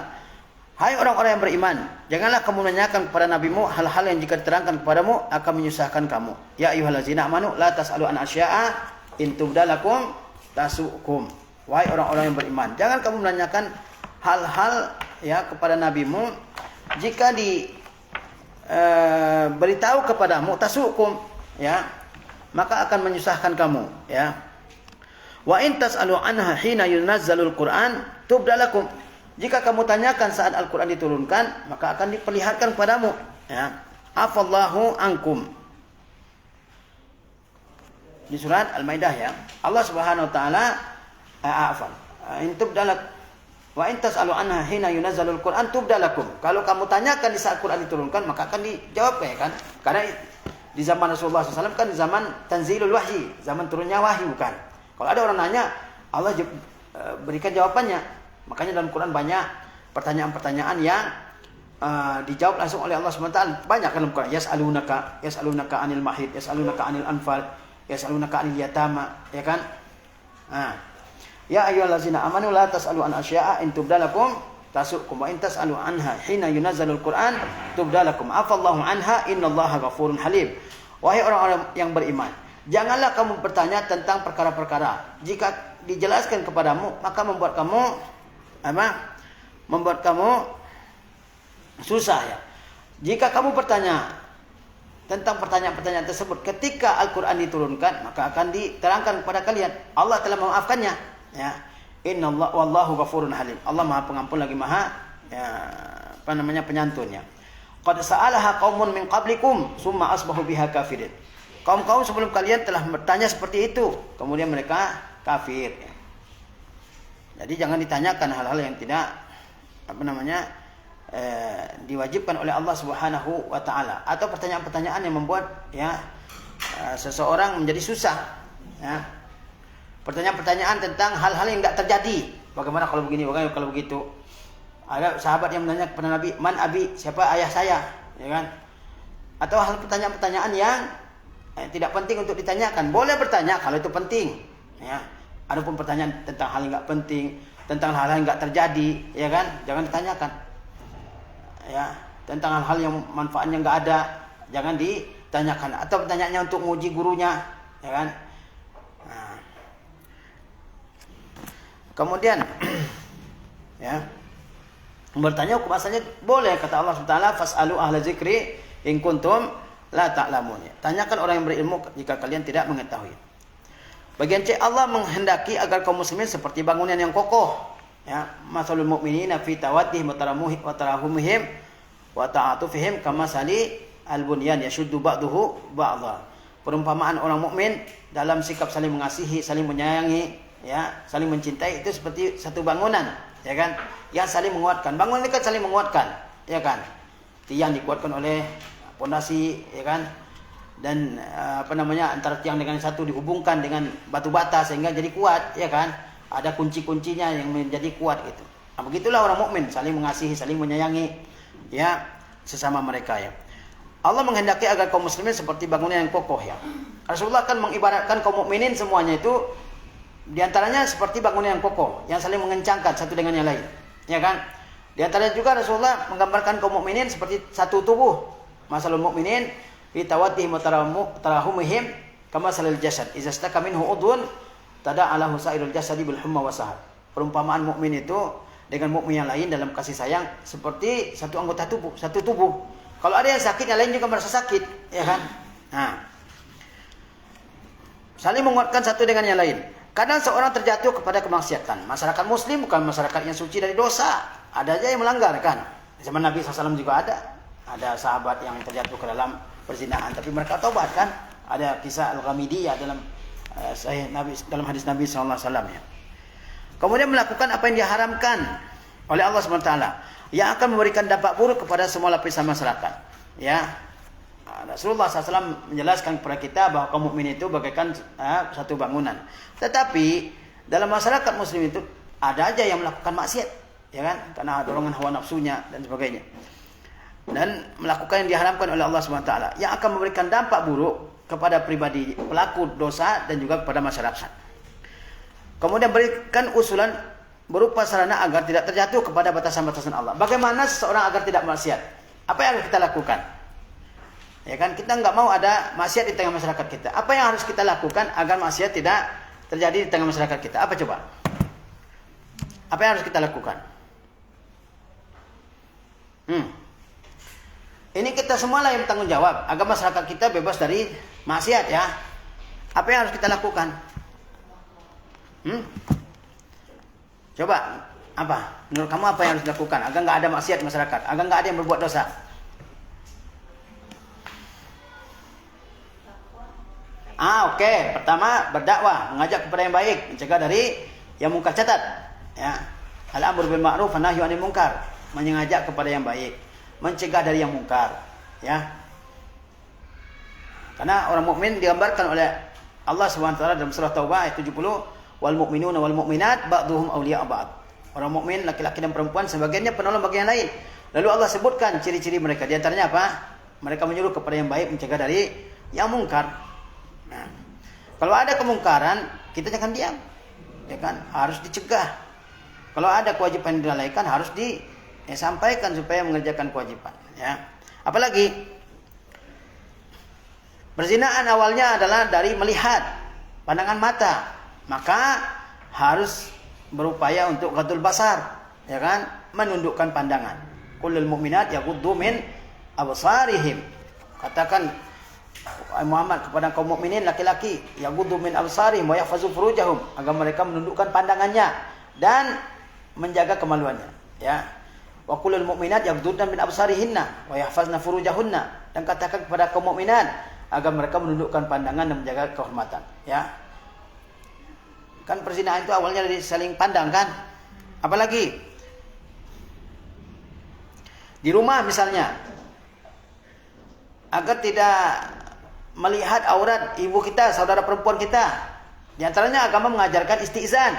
hai orang-orang yang beriman, janganlah kamu menanyakan kepada nabimu hal-hal yang jika diterangkan kepadamu akan menyusahkan kamu. Ya ayyuhallazina amanu la tas'alu an asya'a in tubdalakum tasukum. Wahai orang-orang yang beriman, jangan kamu menanyakan hal-hal ya kepada nabimu jika beritahu kepadamu tasukum ya, maka akan menyusahkan kamu ya. Wa in tas'alu anha hina yunazzalul Qur'an tubdalakum. Jika kamu tanyakan saat Al-Qur'an diturunkan, maka akan diperlihatkan kepadamu ya. Afallahu ankum. Di surat Al-Maidah ya. Allah Subhanahu wa taala in tubdalak wa in tas'alu anha hina yunazzalul Qur'an tubdalakum. Kalau kamu tanyakan di saat Qur'an diturunkan, maka akan dijawab ya kan? Karena di zaman Rasulullah SAW kan di zaman tanzilul wahyi, zaman turunnya wahyu kan. Kalau ada orang nanya, Allah berikan jawabannya. Makanya dalam Quran banyak pertanyaan-pertanyaan yang dijawab langsung oleh Allah SWT. Banyak kan dalam Quran. Yas'alunaka anil mahid, yas'alunaka anil anfal, yas'alunaka anil yatama, ya kan? Ya ayyuhallazina amanu la tas'alu an asya'a in tubdalakum tasukum wa in tas'alu anha hina yunazzalul Qur'an tubdalakum afallahu anha innallaha ghafurun halim. Wahai orang-orang yang beriman, janganlah kamu bertanya tentang perkara-perkara. Jika dijelaskan kepadamu, maka membuat kamu susah ya. Jika kamu bertanya tentang pertanyaan-pertanyaan tersebut ketika Al-Qur'an diturunkan, maka akan diterangkan kepada kalian. Allah telah memaafkannya ya. Innallaha wallahu ghafurun halim. Allah Maha Pengampun lagi Maha penyantun ya. Qad sa'alaha qaumun min qablikum summa asbahu biha kafirin. kaum-kaum sebelum kalian telah bertanya seperti itu, kemudian mereka kafir. Jadi jangan ditanyakan hal-hal yang tidak diwajibkan oleh Allah Subhanahu wa taala, atau pertanyaan-pertanyaan yang membuat seseorang menjadi susah, ya. Pertanyaan-pertanyaan tentang hal-hal yang tidak terjadi. Bagaimana kalau begini, bagaimana kalau begitu. Ada sahabat yang menanya kepada Nabi, "Man abi?" Siapa ayah saya, ya kan? Atau hal pertanyaan-pertanyaan yang tidak penting untuk ditanyakan. Boleh bertanya kalau itu penting, ya. Adapun pertanyaan tentang hal yang enggak penting, tentang hal-hal yang enggak terjadi, ya kan? Jangan ditanyakan. Ya, tentang hal-hal yang manfaatnya enggak ada, jangan ditanyakan. Atau pertanyaannya untuk menguji gurunya, ya kan? Nah. Kemudian ya, bertanya hukum asalnya boleh, kata Allah SWT, fas'alu ahla zikri in kuntum la ta'lamun. Tanyakan orang yang berilmu jika kalian tidak mengetahui. Bagian C, Allah menghendaki agar kaum muslimin seperti bangunan yang kokoh, ya. Masalul mu'minina fi tawaddihim wa tarahumihim wa ta'atufihim kamasali al-bunyan yashuddu ba'duhu ba'dha. Perumpamaan orang mukmin dalam sikap saling mengasihi, saling menyayangi, ya, saling mencintai itu seperti satu bangunan, ya kan, yang saling menguatkan. Bangunan ini kan saling menguatkan, ya kan. Tiang dikuatkan oleh pondasi, ya kan, dan antara tiang dengan satu dihubungkan dengan batu bata sehingga jadi kuat, ya kan. Ada kunci-kuncinya yang menjadi kuat gitu. Nah, begitulah orang mukmin, saling mengasihi, saling menyayangi, ya, sesama mereka, ya. Allah menghendaki agar kaum muslimin seperti bangunan yang kokoh, ya. Rasulullah kan mengibaratkan kaum mukminin semuanya itu di antaranya seperti bangunan yang kokoh yang saling mengencangkan satu dengan yang lain, ya kan. Di antaranya juga Rasulullah menggambarkan kaum mukminin seperti satu tubuh. Masalul mukminin fi tawaddihim wa tarahumihim kamasalil jasad idza istaka minhu udhun tada'ala sairul jasadi bil humma wa sahar. Perumpamaan mukmin itu dengan mukmin yang lain dalam kasih sayang seperti satu anggota tubuh, satu tubuh. Kalau ada yang sakit, yang lain juga merasa sakit, ya kan. Nah, saling menguatkan satu dengan yang lain. Kadang seorang terjatuh kepada kemaksiatan. Masyarakat muslim bukan masyarakat yang suci dari dosa. Ada aja yang melanggar, kan. Zaman Nabi SAW juga ada. Ada sahabat yang terjatuh ke dalam perzinahan, tapi mereka taubat, kan. Ada kisah Al-Ghamidiyah dalam dalam hadis Nabi SAW, ya. Kemudian melakukan apa yang diharamkan oleh Allah SWT, yang akan memberikan dampak buruk kepada semua lapisan masyarakat, ya. Rasulullah SAW menjelaskan kepada kita bahwa kaum mukmin itu bagaikan satu bangunan. Tetapi dalam masyarakat muslim itu ada aja yang melakukan maksiat, ya kan, karena dorongan hawa nafsunya dan sebagainya, dan melakukan yang diharamkan oleh Allah SWT, yang akan memberikan dampak buruk kepada pribadi pelaku dosa dan juga kepada masyarakat. Kemudian berikan usulan berupa sarana agar tidak terjatuh kepada batasan-batasan Allah. Bagaimana seseorang agar tidak maksiat? Apa yang harus kita lakukan? Ya kan, kita nggak mau ada maksiat di tengah masyarakat kita. Apa yang harus kita lakukan agar maksiat tidak terjadi di tengah masyarakat kita? Apa coba? Apa yang harus kita lakukan? Ini kita semua lah yang bertanggung jawab agar masyarakat kita bebas dari maksiat, ya. Apa yang harus kita lakukan? Coba, apa? Menurut kamu apa yang harus dilakukan agar nggak ada maksiat di masyarakat, agar nggak ada yang berbuat dosa? Oke. Pertama, berdakwah, mengajak kepada yang baik, mencegah dari yang mungkar. Catat, ya. Al-amru bil ma'ruf wan nahyu 'anil munkar, mengajak kepada yang baik, mencegah dari yang mungkar, ya. Karena orang mukmin digambarkan oleh Allah SWT dalam surah Taubah ayat 70, wal mu'minuna wal mu'minat ba'dhuhum awliya'u ba'd. Orang mukmin laki-laki dan perempuan sebagiannya penolong bagi yang lain. Lalu Allah sebutkan ciri-ciri mereka. Di antaranya apa? Mereka menyuruh kepada yang baik, mencegah dari yang mungkar. Nah, kalau ada kemungkaran, kita jangan diam, ya kan? Harus dicegah. Kalau ada kewajiban yang dilalaikan, harus disampaikan supaya mengerjakan kewajiban, ya. Apalagi perzinahan awalnya adalah dari melihat, pandangan mata, maka harus berupaya untuk ghadul basar, ya kan, menundukkan pandangan. Kullul mu'minat yaghuddu min absarihim. Katakan Muhammad kepada kaum mukminin laki-laki, yaghuddu min absarihim wa yahfazu furujahum, agar mereka menundukkan pandangannya dan menjaga kemaluannya, ya. Wa kullul mu'minat yaghudduna min absarihinna wa yahfazna furujahunna, dan katakan kepada kaum mukminat agar mereka menundukkan pandangan dan menjaga kehormatan, ya. Kan perzinahan itu awalnya dari saling pandang kan? Apalagi di rumah misalnya, agar tidak melihat aurat ibu kita, saudara perempuan kita. Di antaranya agama mengajarkan istizan.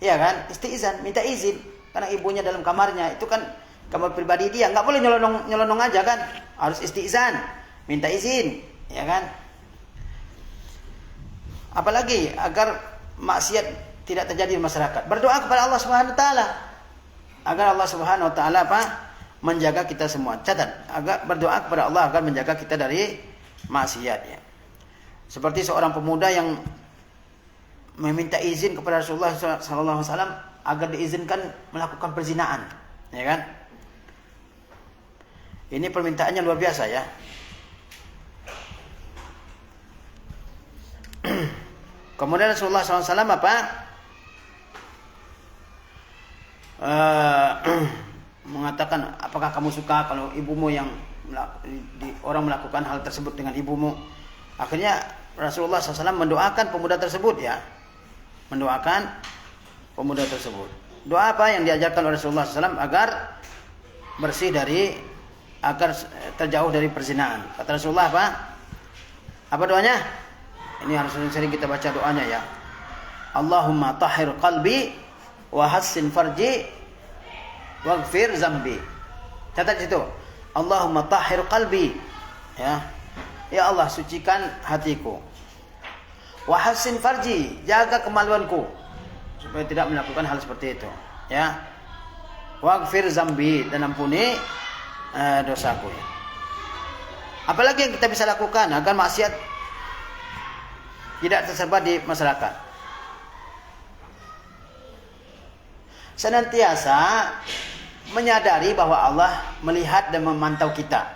Ya kan? Istizan, minta izin. Karena ibunya dalam kamarnya, itu kan kamar pribadi dia, nggak boleh nyelonong aja kan? Harus istizan, minta izin, ya kan? Apalagi agar maksiat tidak terjadi di masyarakat. Berdoa kepada Allah Subhanahu wa taala agar Allah Subhanahu wa taala menjaga kita semua. Catat, agar berdoa kepada Allah agar menjaga kita dari maksiat, ya. Seperti seorang pemuda yang meminta izin kepada Rasulullah sallallahu alaihi wasallam agar diizinkan melakukan perzinahan, ya kan? Ini permintaannya luar biasa, ya. Kemudian Rasulullah SAW mengatakan, apakah kamu suka kalau ibumu yang orang melakukan hal tersebut dengan ibumu? Akhirnya Rasulullah SAW mendoakan pemuda tersebut, ya, mendoakan pemuda tersebut. Doa apa yang diajarkan oleh Rasulullah SAW agar bersih agar terjauh dari perzinahan? Kata Rasulullah apa doanya? Ini harus sering kita baca doanya, ya. Allahumma tahhir qalbi wa hassin farji waghfir zambi. Catat situ. Allahumma tahhir qalbi, ya. Ya Allah, sucikan hatiku. Wa hassin farji, jaga kemaluanku supaya tidak melakukan hal seperti itu, ya. Waghfir zambi, dan ampuni dosaku, ya. Apalagi yang kita bisa lakukan agar maksiat tidak tersebar di masyarakat? Senantiasa menyadari bahwa Allah melihat dan memantau kita,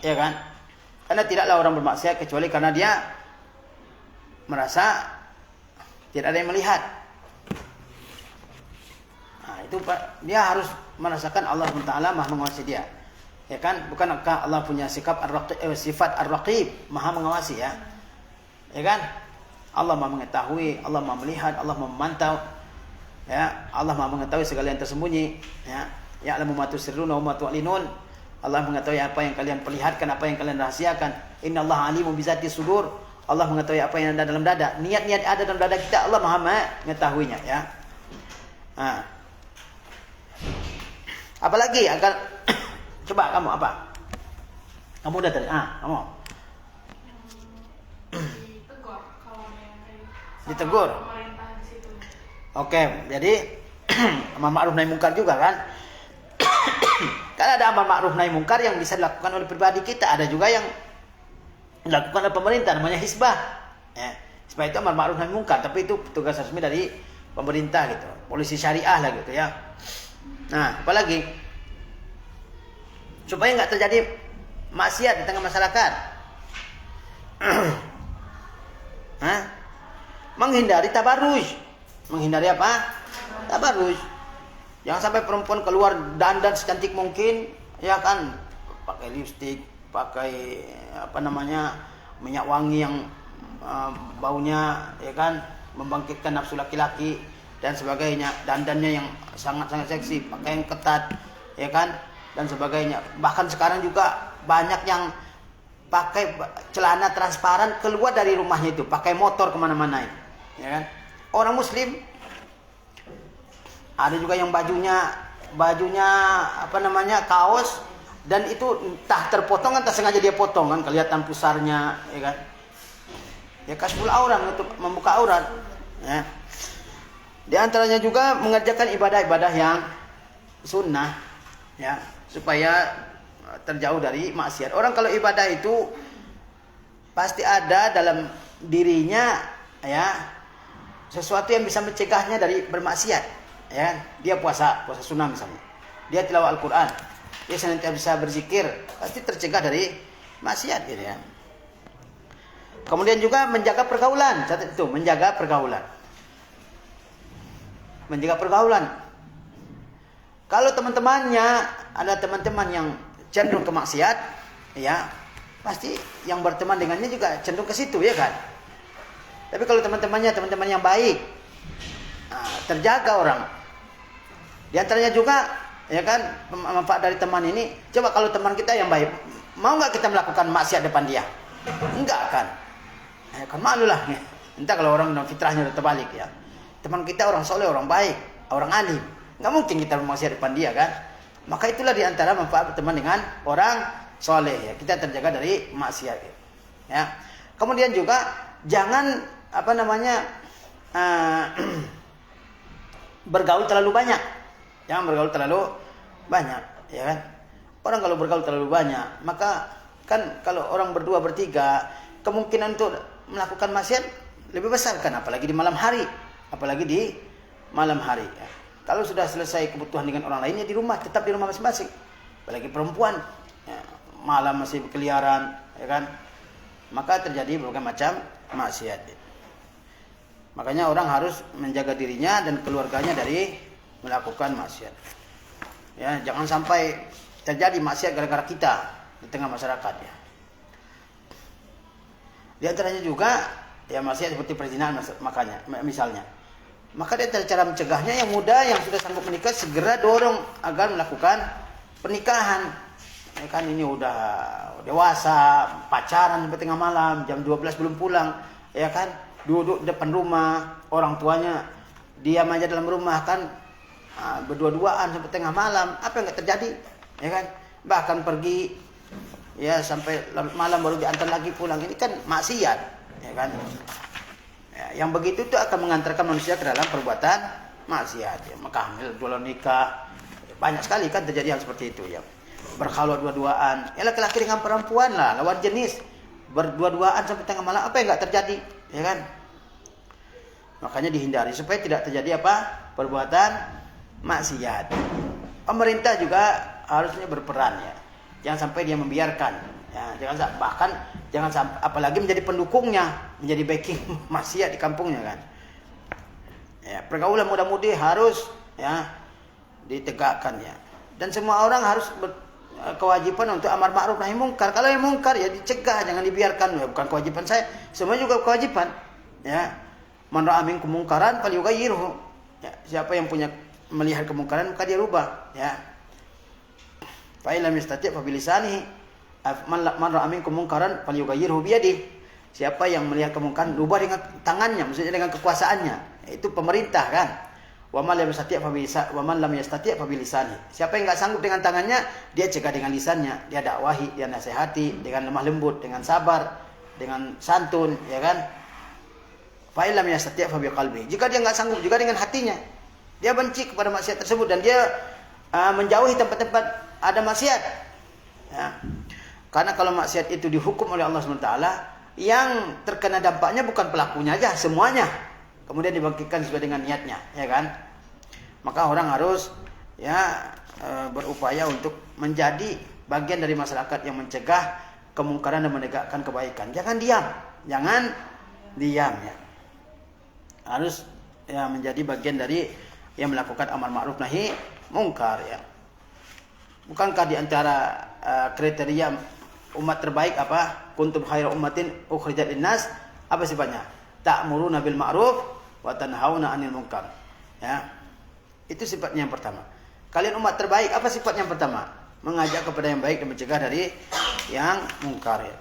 ya kan? Karena tidaklah orang bermaksiat kecuali karena dia merasa tidak ada yang melihat. Nah, itu dia harus merasakan Allah Taala Maha mengawasi dia, ya kan? Bukankah Allah punya sifat ar-raqib, Maha mengawasi, ya? Ya kan? Allah Maha mengetahui, Allah Maha melihat, Allah Maha memantau, ya. Allah Maha mengetahui segala yang tersembunyi, ya. Ya'lamu ma tusirruna wa ma tu'linun. Allah mengetahui apa yang kalian perlihatkan, apa yang kalian rahasiakan. Innallaha alimun bizati sudur. Allah mengetahui apa yang ada dalam dada. Niat-niat ada dalam dada kita, Allah Maha mengetahuinya, ya. Nah. Apalagi agar coba kamu apa? Kamu udah tadi, kamu ditegur. Oke, jadi amar ma'ruf nahi mungkar juga kan? Karena ada amar ma'ruf nahi mungkar yang bisa dilakukan oleh pribadi kita, ada juga yang dilakukan oleh pemerintah, namanya hisbah. Ya, hisbah itu amar ma'ruf nahi mungkar, tapi itu tugas resmi dari pemerintah gitu, polisi syariah lah gitu, ya. Nah, apalagi supaya nggak terjadi maksiat di tengah masyarakat. Menghindari tabarruj. Menghindari apa? Tabarruj. Jangan sampai perempuan keluar dandan secantik mungkin, ya kan? Pakai lipstik, pakai minyak wangi yang baunya, ya kan, membangkitkan nafsu laki-laki dan sebagainya. Dandannya yang sangat-sangat seksi, pakai yang ketat, ya kan, dan sebagainya. Bahkan sekarang juga banyak yang pakai celana transparan keluar dari rumahnya itu, pakai motor kemana-mana, ya kan? Orang Muslim ada juga yang bajunya kaos, dan itu entah terpotong entah sengaja dia potong kan, kelihatan pusarnya, ya kan? Ya kasful aurat, untuk membuka aurat, ya. Di antaranya juga mengerjakan ibadah-ibadah yang sunnah, ya, supaya terjauh dari maksiat. Orang kalau ibadah itu pasti ada dalam dirinya, ya, sesuatu yang bisa mencegahnya dari bermaksiat, ya. Dia puasa sunnah misalnya, dia tilawah Al-Quran, dia senantiasa bisa berzikir, pasti tercegah dari maksiat, gitu ya. Kemudian juga menjaga pergaulan, catat itu, menjaga pergaulan. Menjaga pergaulan. Kalau teman-temannya ada teman-teman yang cenderung ke maksiat, ya, pasti yang berteman dengannya juga cenderung ke situ, ya kan? Tapi kalau teman-teman yang baik, terjaga orang. Di antaranya juga, ya kan, manfaat dari teman ini. Coba kalau teman kita yang baik, mau nggak kita melakukan maksiat depan dia? Enggak kan? Kan malu lah. Entah kalau orang dengan fitrahnya udah terbalik ya. Teman kita orang soleh, orang baik, orang alim, nggak mungkin kita bermaksiat depan dia kan? Maka itulah di antara manfaat berteman dengan orang soleh ya. Kita terjaga dari maksiat ya. Kemudian juga jangan bergaul terlalu banyak. Jangan bergaul terlalu banyak, ya kan? Orang kalau bergaul terlalu banyak, maka kan kalau orang berdua bertiga, kemungkinan untuk melakukan maksiat lebih besar kan, apalagi di malam hari. Ya. Kalau sudah selesai kebutuhan dengan orang lainnya di rumah, tetap di rumah masing-masing. Apalagi perempuan, ya, malam masih berkeliaran, ya kan? Maka terjadi berbagai macam maksiat. Makanya orang harus menjaga dirinya dan keluarganya dari melakukan maksiat. Ya, jangan sampai terjadi maksiat gara-gara kita di tengah masyarakat ya. Di antaranya juga ya maksiat seperti perzinahan misalnya. Maka dia cara mencegahnya yang muda yang sudah sanggup menikah segera dorong agar melakukan pernikahan. Ya kan ini udah dewasa, pacaran sampai tengah malam, jam 12 belum pulang, ya kan? Duduk depan rumah, orang tuanya diam aja dalam rumah kan, berdua-duaan sampai tengah malam, apa yang nggak terjadi, ya kan? Bahkan pergi, ya sampai malam baru diantar lagi pulang, ini kan maksiat, ya kan? Ya, yang begitu itu akan mengantarkan manusia ke dalam perbuatan maksiat, ya. Maka hamil, dua nikah, banyak sekali kan terjadi hal seperti itu, ya. Berkhaluat dua-duaan, ya laki-laki dengan perempuan lah, lawan jenis, berdua-duaan sampai tengah malam, apa yang nggak terjadi, ya kan? Makanya dihindari supaya tidak terjadi perbuatan maksiat. Pemerintah juga harusnya berperan ya. Jangan sampai dia membiarkan. Ya, jangan sampai apalagi menjadi pendukungnya, menjadi backing maksiat di kampungnya kan. Ya, pergaulan muda-mudi harus ya ditegakkan ya. Dan semua orang harus kewajiban untuk amar ma'ruf nahi mungkar. Kalau yang mungkar ya dicegah, jangan dibiarkan. Ya, bukan kewajiban saya, semua juga kewajiban. Ya. Man ra'a minkum mungkaran falyughayyirhu. Ya, siapa yang melihat kemungkaran maka dia rubah, ya. Fa illam yastati' fa bilisanihi. Man ra'a minkum mungkaran falyughayyirhu bi yadihi. Siapa yang melihat kemungkaran rubah dengan tangannya, maksudnya dengan kekuasaannya. Itu pemerintah kan. Wa man lam yastati' fa bilisanihi. Siapa yang enggak sanggup dengan tangannya, dia cegah dengan lisannya, dia dakwahi, dia nasihati dengan lemah lembut, dengan sabar, dengan santun, ya kan? Fa illam yastati' fa biqalbi. Jika dia enggak sanggup juga dengan hatinya, dia benci kepada maksiat tersebut dan dia menjauhi tempat-tempat ada maksiat. Ya. Karena kalau maksiat itu dihukum oleh Allah SWT, yang terkena dampaknya bukan pelakunya aja, semuanya. Kemudian dibangkitkan sesuai dengan niatnya, ya kan? Maka orang harus ya berupaya untuk menjadi bagian dari masyarakat yang mencegah kemungkaran dan menegakkan kebaikan. Jangan diam ya. Harus ya menjadi bagian dari yang melakukan amar ma'ruf nahi mungkar ya. Bukankah di antara kriteria umat terbaik apa? Kuntum khairu ummatin ukhrijat linnas, apa sifatnya? Ta'muruna bil ma'ruf wa tanhauna 'anil munkar. Ya. Itu sifatnya yang pertama. Kalian umat terbaik, apa sifatnya yang pertama? Mengajak kepada yang baik dan mencegah dari yang mungkar ya.